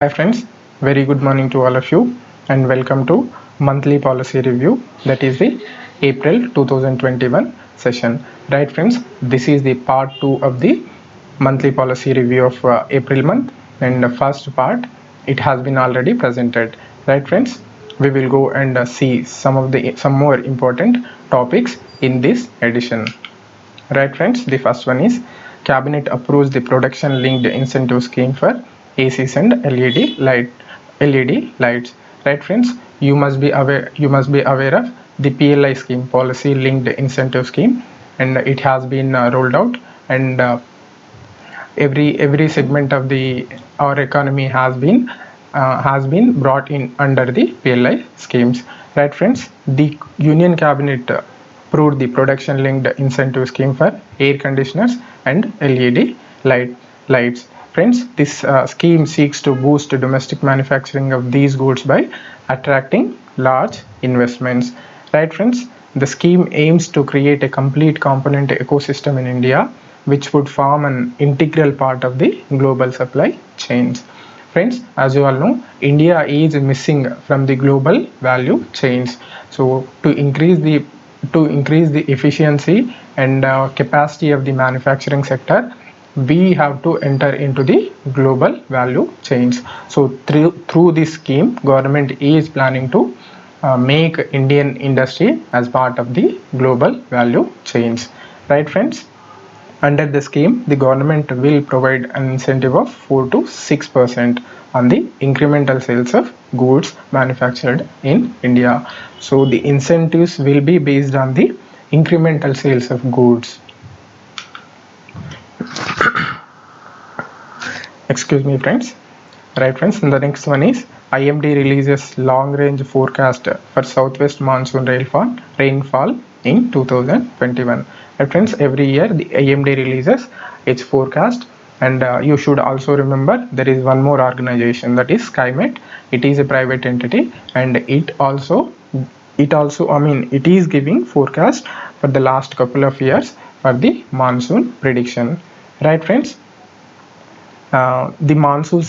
Hi friends, very good morning to all of you and welcome to monthly policy review, that is the April 2021 session. Right friends, this is the part 2 of the monthly policy review of April month, and the first part it has been already presented. Right friends, we will go and see some more important topics in this edition. Right friends, the first one is Cabinet approves the production linked incentive scheme for ACs and LED lights. Right friends, you must be aware of the PLI scheme, policy linked incentive scheme, and it has been rolled out, and every segment of the our economy has been brought in under the PLI schemes. Right friends, the Union Cabinet approved the production linked incentive scheme for air conditioners and lights. Friends, this scheme seeks to boost domestic manufacturing of these goods by attracting large investments. Right friends, the scheme aims to create a complete component ecosystem in India, which would form an integral part of the global supply chains. Friends, as you all know, India is missing from the global value chains. So to increase the efficiency and capacity of the manufacturing sector, we have to enter into the global value chains. So through this scheme, government is planning to make Indian industry as part of the global value chains. Right friends, under the scheme, the government will provide an incentive of 4 to 6% on the incremental sales of goods manufactured in India. So the incentives will be based on the incremental sales of goods. Excuse me friends. Right friends, and the next one is IMD releases long range forecast for southwest monsoon rainfall in 2021. Right friends, every year the IMD releases its forecast, and you should also remember there is one more organization, that is SkyMet. It is a private entity, and it is giving forecast for the last couple of years for the monsoon prediction. Right friends, the monsoon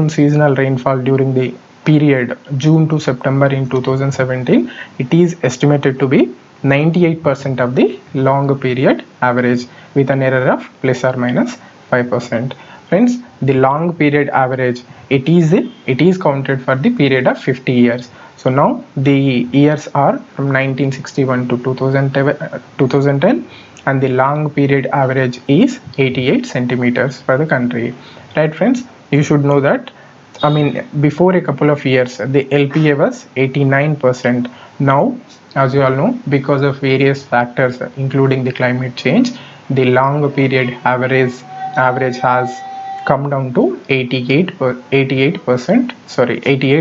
seasonal rainfall during the period June to September in 2017, it is estimated to be 98% of the long period average, with an error of plus or minus 5%. Friends, the long period average, it is counted for the period of 50 years. So now the years are from 1961 to 2010, and the long period average is 88 centimeters for the country. Right friends, you should know that, before a couple of years the LPA was 89%. Now, as you all know, because of various factors including the climate change, the long period average has come down to 88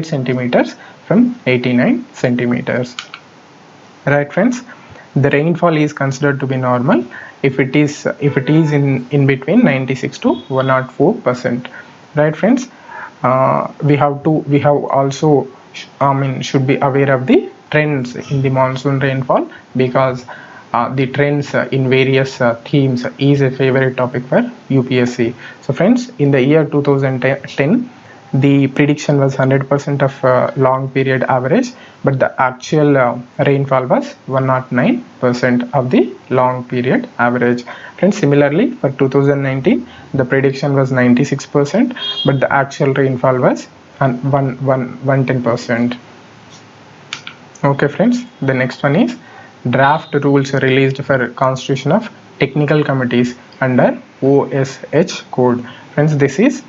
centimeters from 89 centimeters. Right friends, the rainfall is considered to be normal if it is in between 96 to 104%. Right friends, we have also should be aware of the trends in the monsoon rainfall, because the trends in various themes is a favorite topic for UPSC. So friends, in the year 2010, the prediction was 100% of long period average, but the actual rainfall was 109% of the long period average. And similarly, for 2019, the prediction was 96%, but the actual rainfall was 110%. Okay friends, the next one is draft rules released for constitution of technical committees under OSH code. Friends, this is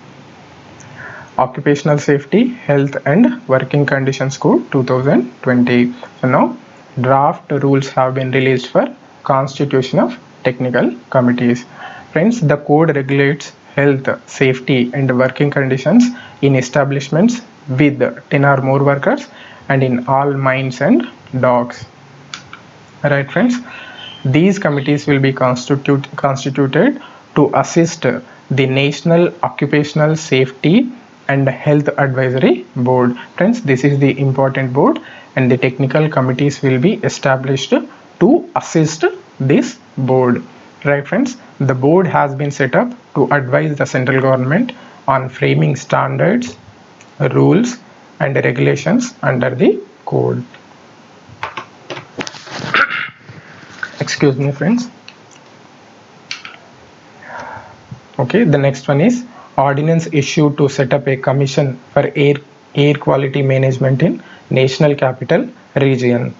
Occupational Safety, Health and Working Conditions Code 2020. So now draft rules have been released for constitution of technical committees. Friends, the code regulates health, safety and working conditions in establishments with 10 or more workers and in all mines and docks. Right friends, these committees will be constituted to assist the National Occupational Safety and Health Advisory Board. Friends, this is the important board, and the technical committees will be established to assist this board. Right friends, the board has been set up to advise the central government on framing standards, rules and regulations under the code. Excuse me, friends. Okay, the next one is Ordinance Issue to set up a commission for air quality management in National Capital Region.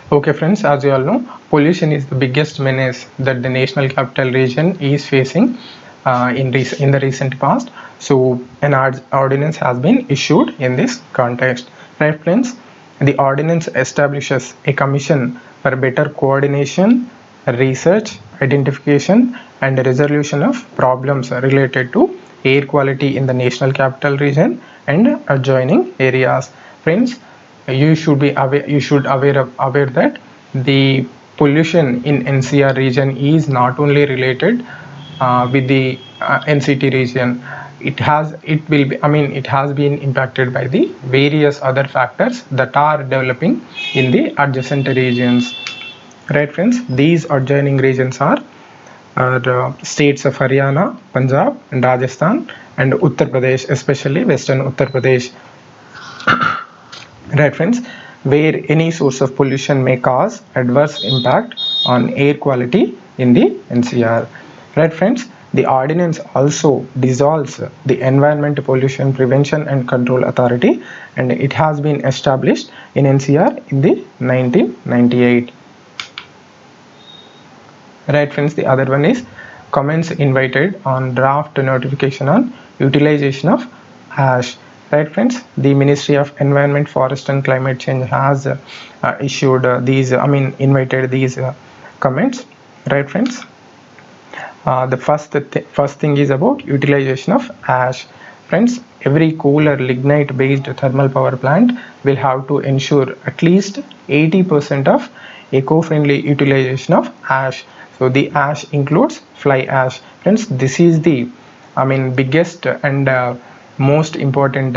Okay friends, as you all know, pollution is the biggest menace that the National Capital Region is facing in the recent past. So an ordinance has been issued in this context. Right friends, the ordinance establishes a commission for better coordination, research, identification and resolution of problems related to air quality in the National Capital Region and adjoining areas. Friends, you should be aware that the pollution in NCR region is not only related with the NCT region. It has been impacted by the various other factors that are developing in the adjacent regions. Right friends, these adjoining regions are states of Haryana, Punjab and Rajasthan and Uttar Pradesh, especially western Uttar Pradesh. Right friends, where any source of pollution may cause adverse impact on air quality in the NCR. Right friends, the ordinance also dissolves the Environment Pollution Prevention and Control Authority, and it has been established in NCR in the 1998. Right friends, the other one is comments invited on draft notification on utilization of ash. Right friends, the Ministry of Environment, Forest and Climate Change has issued invited these comments. Right friends, the first thing is about utilization of ash. Friends, every coal or lignite based thermal power plant will have to ensure at least 80% of eco-friendly utilization of ash. So the ash includes fly ash. Friends, this is the biggest and most important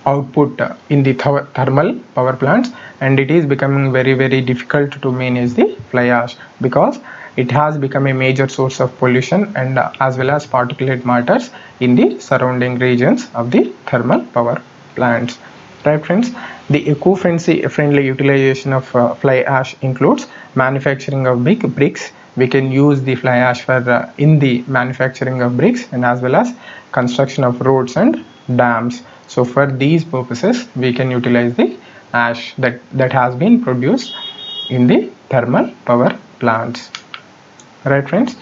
output in the thermal power plants, and it is becoming very difficult to manage the fly ash because it has become a major source of pollution and as well as particulate matters in the surrounding regions of the thermal power plants. Right friends, the eco-friendly utilization of fly ash includes manufacturing of big bricks. We can use the fly ash for in the manufacturing of bricks and as well as construction of roads and dams. So for these purposes we can utilize the ash that has been produced in the thermal power plants. Right friends,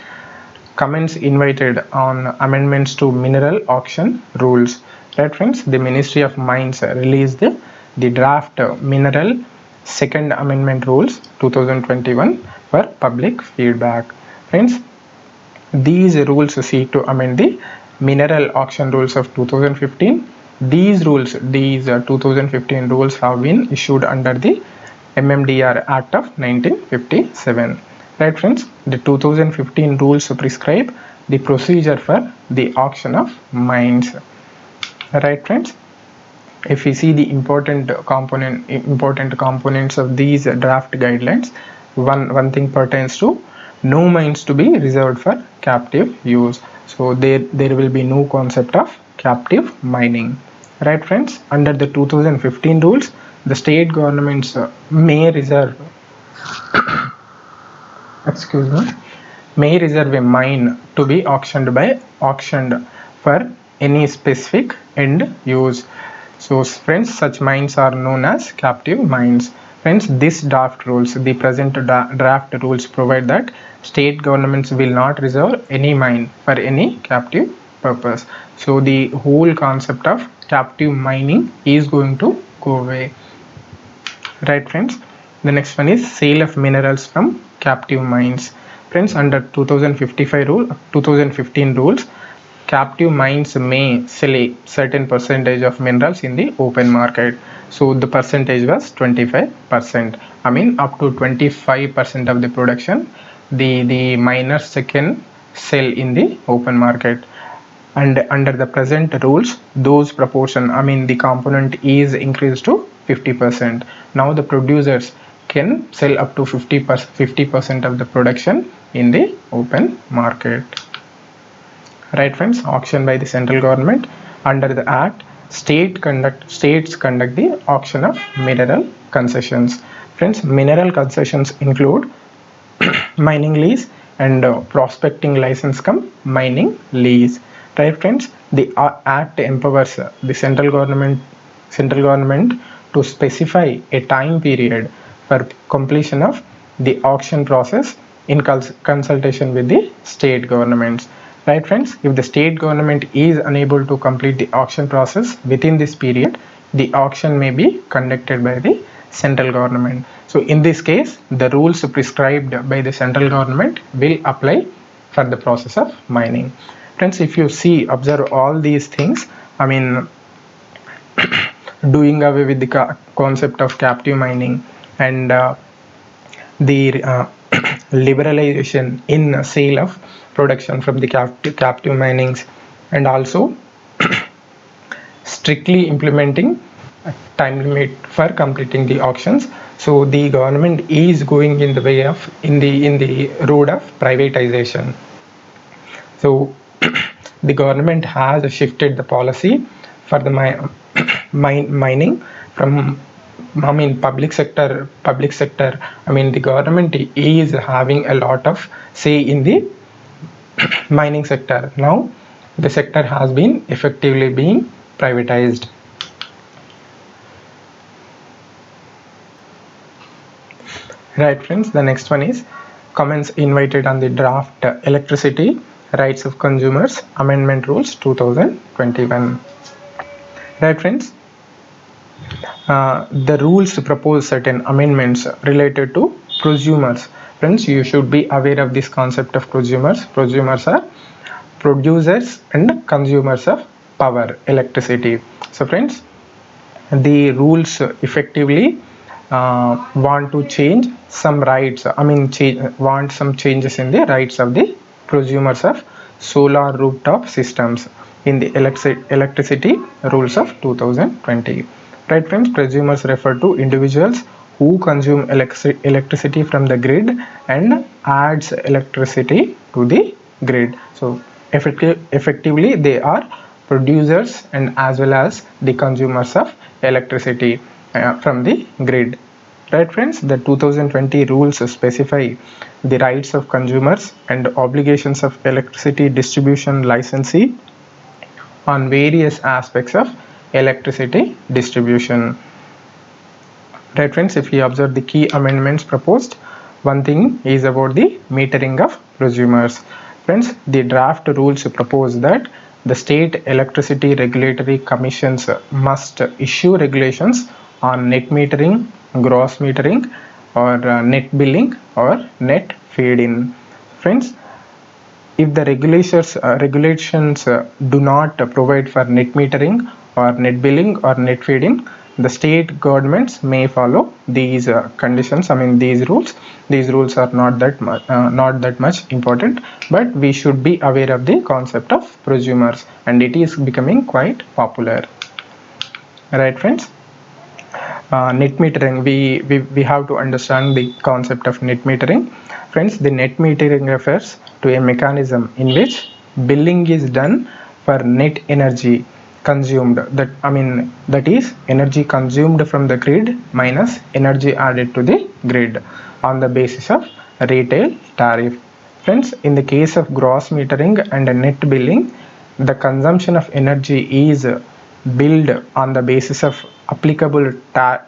comments invited on amendments to mineral auction rules. Right friends, the Ministry of Mines released the draft mineral second amendment rules 2021 for public feedback. Friends, these rules seek to amend the mineral auction rules of 2015. These 2015 rules have been issued under the MMDR Act of 1957. Right friends, the 2015 rules prescribe the procedure for the auction of mines. Right friends, if we see the important components of these draft guidelines, one thing pertains to no mines to be reserved for captive use. So there will be no concept of captive mining. Right friends, under the 2015 rules, the state governments may reserve a mine to be auctioned for any specific end use. So friends, such mines are known as captive mines. Friends, this draft rules, the present draft rules provide that state governments will not reserve any mine for any captive purpose. So the whole concept of captive mining is going to go away. Right friends, the next one is sale of minerals from captive mines. Friends, under 2015 rules, captive mines may sell a certain percentage of minerals in the open market. So the percentage was 25%. Up to 25% of the production the miners can sell in the open market. And under the present rules, those proportion, the component is increased to 50%. Now the producers can sell up to 50% of the production in the open market. right friends, auction by the central government. Under the act, states conduct the auction of mineral concessions. Friends, mineral concessions include mining lease and prospecting license come mining lease, right friends. The act empowers the central government to specify a time period for completion of the auction process in consultation with the state governments, right friends. If the state government is unable to complete the auction process within this period, the auction may be conducted by the central government. So in this case, the rules prescribed by the central government will apply for the process of mining. Friends, if you see, observe all these things, I mean, doing away with the concept of captive mining and the liberalization in sale of production from the captive minings, and also strictly implementing a time limit for completing the auctions. So the government is going in the way of in the road of privatization. So the government has shifted the policy for the mining from, I mean, public sector. I mean, the government is having a lot of say in the mining sector. Now the sector has been effectively being privatized. Right friends, the next one is comments invited on the draft Electricity Rights of Consumers Amendment Rules 2021. Right friends, the rules propose certain amendments related to prosumers. Friends, you should be aware of this concept of prosumers. Prosumers are producers and consumers of power, electricity. So friends, the rules effectively want to change some rights, I mean want some changes in the rights of the prosumers of solar rooftop systems in the electricity rules of 2020. Right friends, prosumers refer to individuals who consume electricity from the grid and adds electricity to the grid. So effectively they are producers and as well as the consumers of electricity from the grid. Right friends, the 2020 rules specify the rights of consumers and obligations of electricity distribution licensee on various aspects of electricity distribution. Right friends, if you observe the key amendments proposed, one thing is about the metering of prosumers. Friends, the draft rules propose that the state electricity regulatory commissions must issue regulations on net metering, gross metering, or net billing or net feed-in. Friends, if the regulations do not provide for net metering or net billing or net feed-in, the state governments may follow these conditions. I mean, these rules. These rules are not that much important, but we should be aware of the concept of prosumers, and it is becoming quite popular. Right, friends. Net metering, we have to understand the concept of net metering. Friends, the net metering refers to a mechanism in which billing is done for net energy consumed, that is energy consumed from the grid minus energy added to the grid on the basis of retail tariff. Friends, in the case of gross metering and net billing, the consumption of energy is billed on the basis of applicable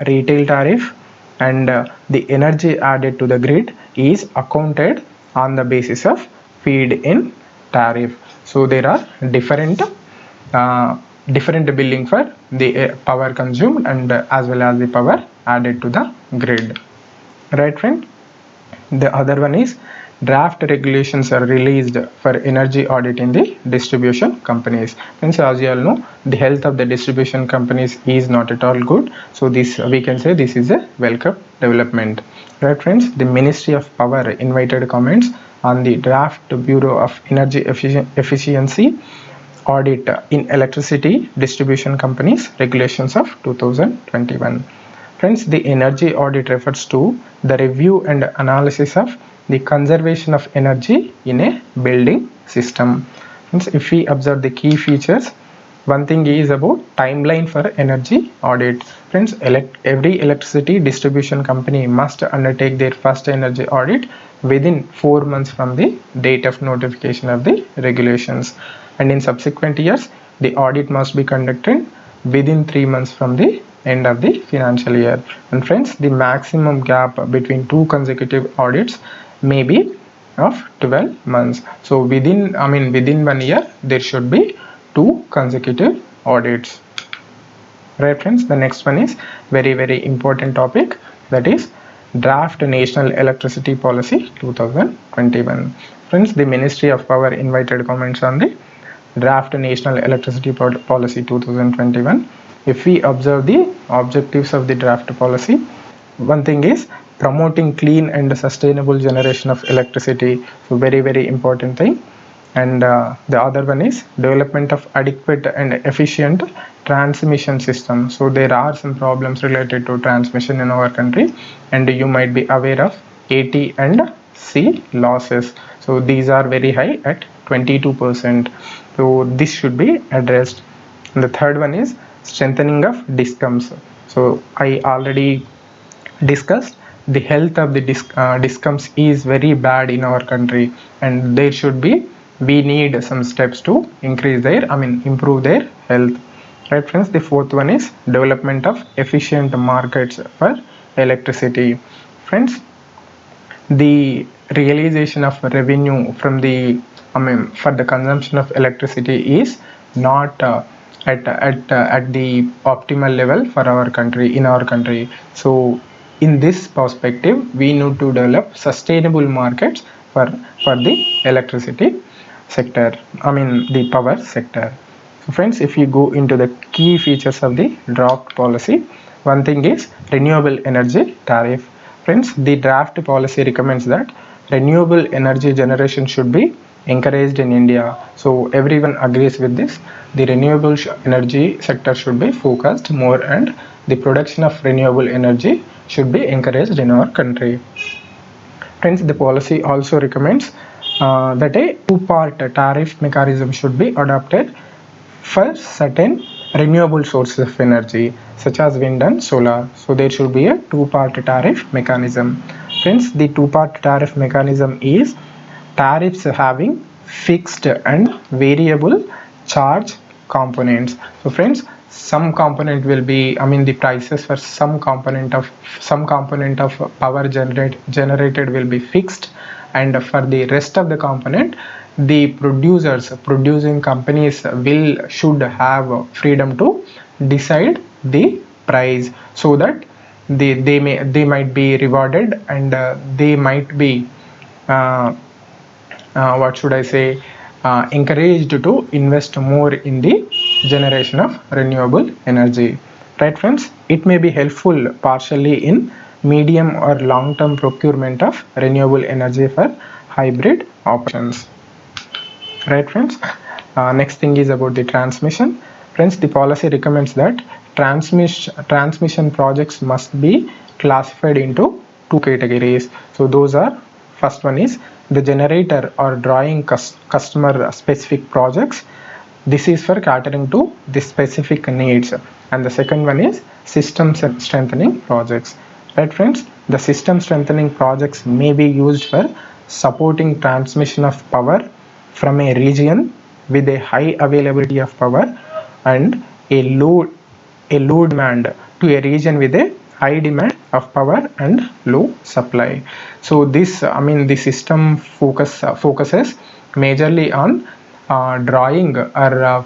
retail tariff, and the energy added to the grid is accounted on the basis of feed-in tariff. So there are different billing for the power consumed and as well as the power added to the grid. Right, friend? The other one is draft regulations are released for energy audit in the distribution companies. Friends, as you all know, the health of the distribution companies is not at all good. So this, we can say, this is a welcome development. Right, friends? The Ministry of Power invited comments on the draft Bureau of Energy Efficiency audit in electricity distribution companies regulations of 2021. Friends, the energy audit refers to the review and analysis of the conservation of energy in a building system. Friends, if we observe the key features, one thing is about timeline for energy audit. Friends, every electricity distribution company must undertake their first energy audit within 4 months from the date of notification of the regulations, and in subsequent years the audit must be conducted within 3 months from the end of the financial year. And friends, the maximum gap between two consecutive audits may be of 12 months. So within 1 year there should be 2 consecutive audits. Right friends, the next one is very important topic, that is Draft National Electricity Policy 2021. Friends, the Ministry of Power invited comments on the Draft National Electricity Policy 2021. If we observe the objectives of the draft policy, one thing is promoting clean and sustainable generation of electricity, so very important thing. And the other one is development of adequate and efficient transmission system. So there are some problems related to transmission in our country, and you might be aware of AT and C losses. So these are very high at 22%. So this should be addressed. And the third one is strengthening of DISCOMs. So I already discussed the health of the DISCOMs is very bad in our country, and we need some steps to increase their improve their health. Right friends, the fourth one is development of efficient markets for electricity. Friends, the realization of revenue from the for the consumption of electricity is not at the optimal level for our country, in our country. So in this perspective, we need to develop sustainable markets for the electricity sector, the power sector. So friends, if you go into the key features of the draft policy, one thing is renewable energy tariff. Friends, the draft policy recommends that renewable energy generation should be encouraged in India. So everyone agrees with this. The renewable energy sector should be focused more, and the production of renewable energy should be encouraged in our country. Friends, the policy also recommends that a two-part tariff mechanism should be adopted for certain renewable sources of energy such as wind and solar. So there should be a two-part tariff mechanism. Friends, the two-part tariff mechanism is tariffs having fixed and variable charge components. So friends, some component will be, the prices for some component of power generated will be fixed, and for the rest of the component, the producing companies should have freedom to decide the price, so that they might be rewarded, and they might be encouraged to invest more in the generation of renewable energy. Right friends, it may be helpful partially in medium or long term procurement of renewable energy for hybrid options. Right friends, next thing is about the transmission. Friends, the policy recommends that transmission projects must be classified into two categories. So those are, first one is the generator or drawing customer specific projects. This is for catering to the specific needs. And the second one is system strengthening projects. Right friends, the system strengthening projects may be used for supporting transmission of power from a region with a high availability of power and a low demand to a region with a high demand of power and low supply. So this, the system focuses majorly on drawing or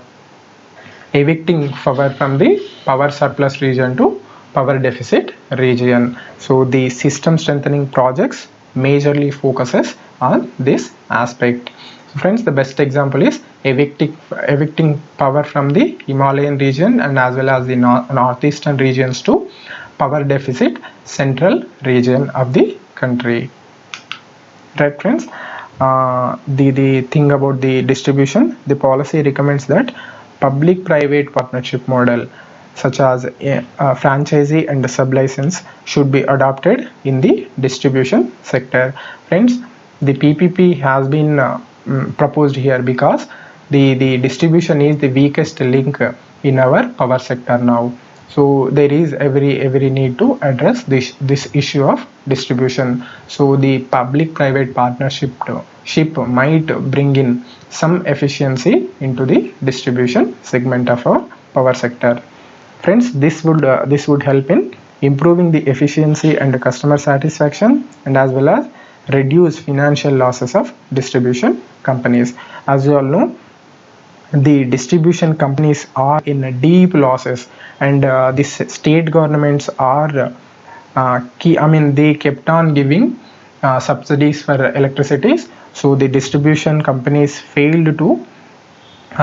evicting power from the power surplus region to power deficit region. So the system strengthening projects majorly focuses on this aspect. So friends, the best example is evicting power from the Himalayan region and as well as the northeastern regions to power deficit central region of the country. Right friends, the thing about the distribution, the policy recommends that public-private partnership model such as franchisee and sublicense should be adopted in the distribution sector. Friends, the PPP has been proposed here because the distribution is the weakest link in our power sector now. So there is every need to address this issue of distribution. So the public private partnership might bring in some efficiency into the distribution segment of our power sector. Friends, this would help in improving the efficiency and customer satisfaction, and as well as reduce financial losses of distribution companies. As you all know, the distribution companies are in deep losses, and these state governments are they kept on giving subsidies for electricity. So the distribution companies failed to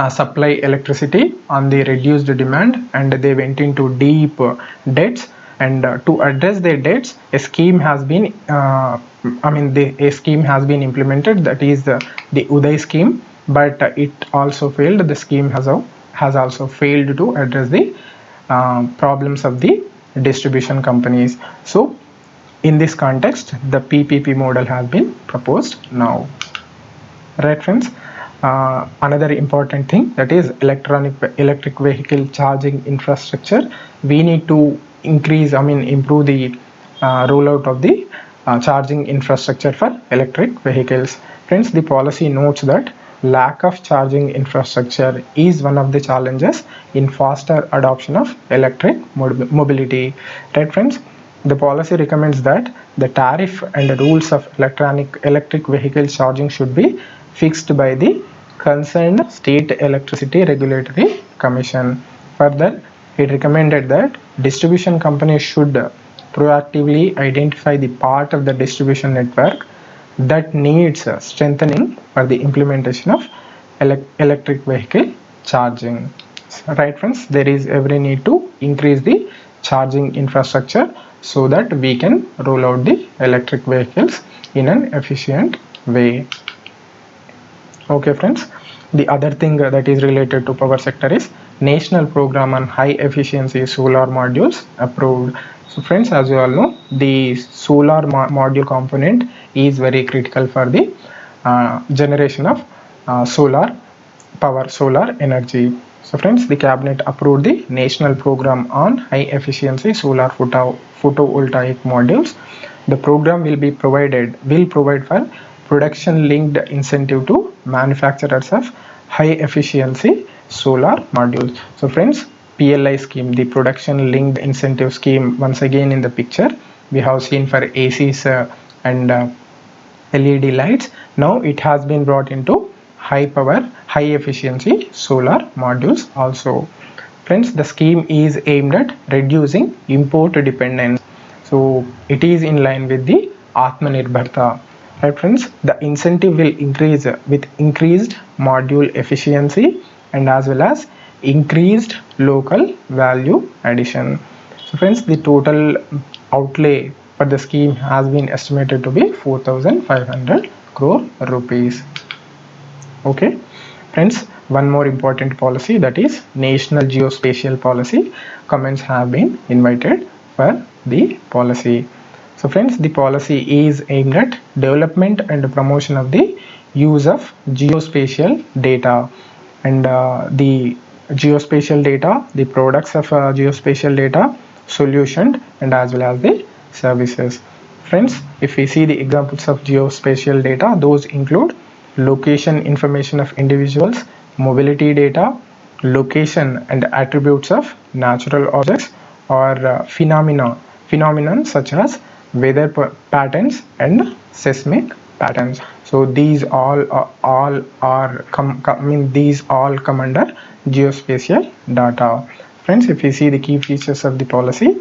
supply electricity on the reduced demand, and they went into deep debts. And to address their debts, a scheme has been implemented, that is the Uday scheme, but it also failed. The scheme has also failed to address the problems of the distribution companies. So in this context, the PPP model has been proposed now. Right, friends? Another important thing, that is electric vehicle charging infrastructure. We need to improve the rollout of the charging infrastructure for electric vehicles. Friends, the policy notes that lack of charging infrastructure is one of the challenges in faster adoption of electric mobility. Right, friends? The policy recommends that the tariff and the rules of electric vehicle charging should be fixed by the concerned state electricity regulatory commission. Further, it recommended that distribution companies should proactively identify the part of the distribution network that needs strengthening for the implementation of electric vehicle charging. Right, friends? There is every need to increase the charging infrastructure so that we can roll out the electric vehicles in an efficient way. Okay, friends, the other thing that is related to power sector is National Program on High Efficiency Solar Modules approved. So friends, as you all know, the solar module component is very critical for the generation of solar energy. So friends, the cabinet approved the National Program on High Efficiency Solar Photovoltaic Modules. The program will provide for production linked incentive to manufacturers of high efficiency solar modules. So friends, PLI scheme, the production linked incentive scheme, once again in the picture we have seen for ACs and LED lights. Now it has been brought into high power, high efficiency solar modules also. Friends, the scheme is aimed at reducing import dependence. So it is in line with the Atmanirbharta. Right, friends? The incentive will increase with increased module efficiency and as well as increased local value addition. So friends, the total outlay for the scheme has been estimated to be 4,500 crore rupees. Okay, friends, one more important policy, that is National Geospatial Policy. Comments have been invited for the policy. So friends, the policy is aimed at development and promotion of the use of geospatial data, and the geospatial data, the products of geospatial data, solution, and as well as the services. Friends, if we see the examples of geospatial data, those include location information of individuals, mobility data, location and attributes of natural objects or phenomenon such as weather patterns and seismic patterns. So these all come under geospatial data. Friends, if you see the key features of the policy,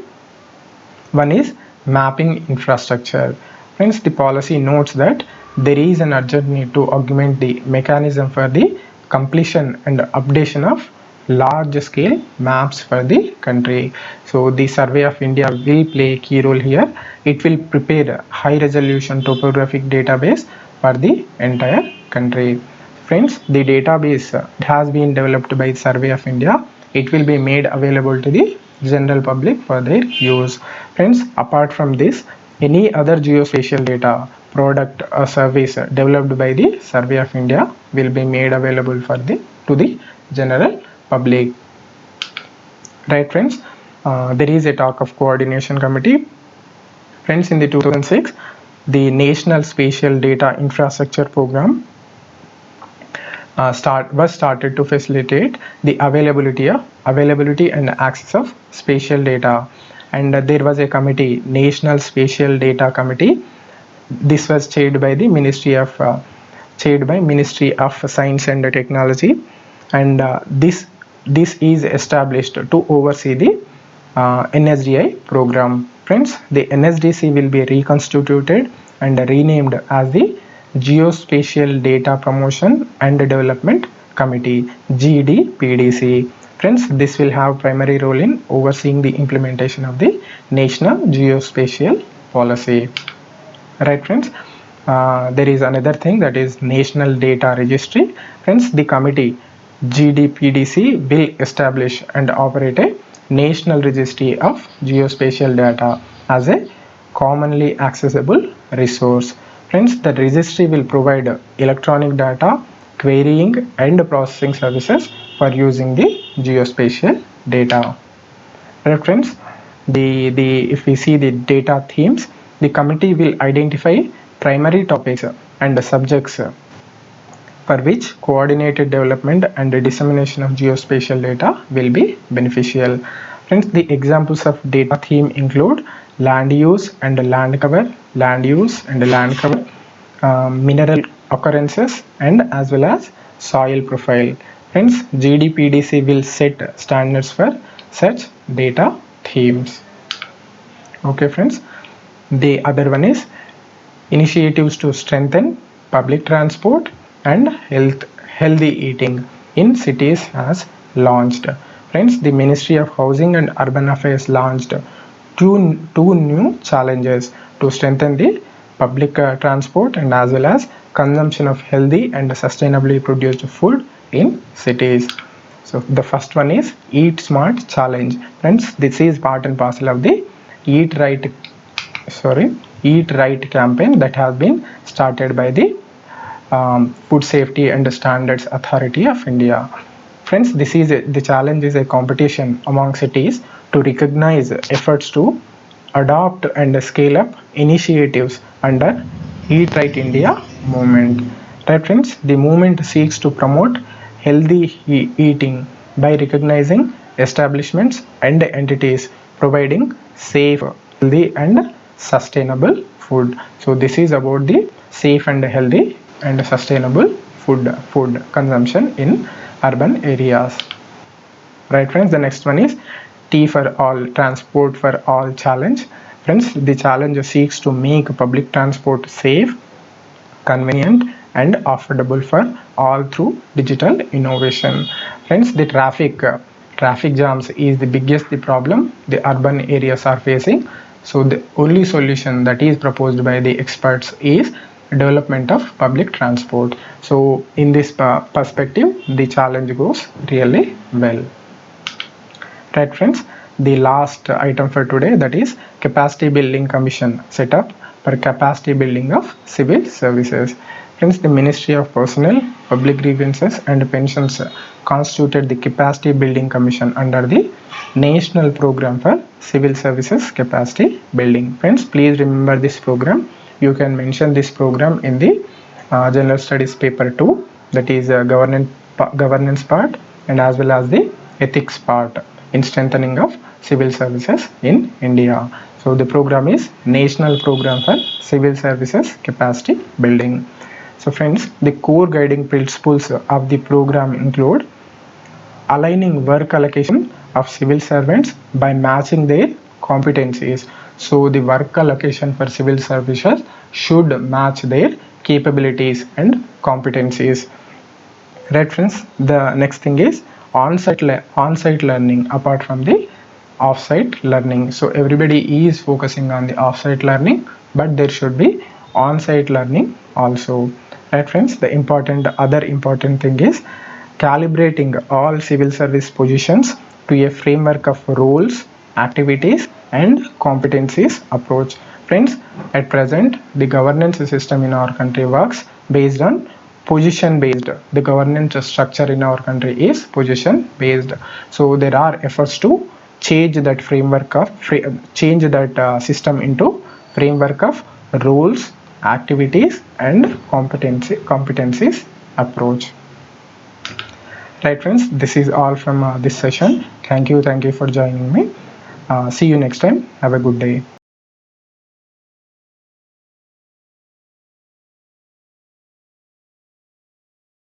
one is mapping infrastructure. Friends, the policy notes that there is an urgent need to augment the mechanism for the completion and updation of large scale maps for the country. So the Survey of India will play a key role here. It will prepare a high resolution topographic database for the entire country. Friends, the database has been developed by Survey of India. It will be made available to the general public for their use. Friends, apart from this, any other geospatial data, product or service developed by the Survey of India will be made available for the to the general public. Right friends, there is a talk of coordination committee. Friends, in the 2006, the National Spatial Data Infrastructure Program was started to facilitate the availability and access of spatial data. And there was a committee, National Spatial Data Committee. This was chaired by the Ministry of Science and Technology, and this is established to oversee the NSDI program. Friends, the NSDC will be reconstituted and renamed as the Geospatial Data Promotion and Development Committee, GDPDC. Friends, this will have primary role in overseeing the implementation of the National Geospatial Policy. Right friends, there is another thing, that is National Data Registry. Friends, the committee GDPDC will establish and operate a National Registry of Geospatial Data as a commonly accessible resource. Friends, the registry will provide electronic data querying and processing services for using the geospatial data. Right friends, if we see the data themes, the committee will identify primary topics and subjects for which coordinated development and dissemination of geospatial data will be beneficial. Friends, the examples of data theme include land use and land cover, mineral occurrences, and as well as soil profile. Friends, GDPDC will set standards for such data themes. Okay friends, the other one is initiatives to strengthen public transport and healthy eating in cities has launched. Friends, the Ministry of Housing and Urban Affairs launched two new challenges to strengthen the public transport and as well as consumption of healthy and sustainably produced food in cities. So the first one is Eat Smart Challenge. Friends, this is part and parcel of the Eat Right campaign that has been started by the Food Safety and Standards Authority of India. Friends, the challenge is a competition among cities to recognize efforts to adopt and scale up initiatives under Eat Right India movement. Right friends, the movement seeks to promote healthy eating by recognizing establishments and entities providing safe, healthy and sustainable food. So this is about the safe and healthy and sustainable food consumption in urban areas. Right friends, the next one is T for All, Transport for All challenge. Friends, the challenge seeks to make public transport safe, convenient and affordable for all through digital innovation. Friends, the traffic jams is the biggest problem the urban areas are facing. So the only solution that is proposed by the experts is development of public transport. So in this perspective, the challenge goes really well. Right friends, the last item for today, that is Capacity Building Commission set up for capacity building of civil services. Friends, the Ministry of Personnel, Public Grievances and Pensions constituted the Capacity Building Commission under the National Program for Civil Services Capacity Building. Friends, please remember this program. You can mention this program in the General Studies paper 2, that is governance part and as well as the ethics part in strengthening of civil services in India. So the program is National Program for Civil Services Capacity Building. So friends, the core guiding principles of the program include aligning work allocation of civil servants by matching their competencies. So the work allocation for civil services should match their capabilities and competencies. Right friends, the next thing is on-site learning apart from the off-site learning. So everybody is focusing on the off-site learning, but there should be on-site learning also. Right friends, the other important thing is calibrating all civil service positions to a framework of roles, activities and competencies approach. Friends, at present the governance system in our country works based on position based. The governance structure in our country is position based. So there are efforts to change that framework of change that system into framework of roles, activities, and competencies approach. Right, friends, this is all from this session. Thank you for joining me. See you next time. Have a good day.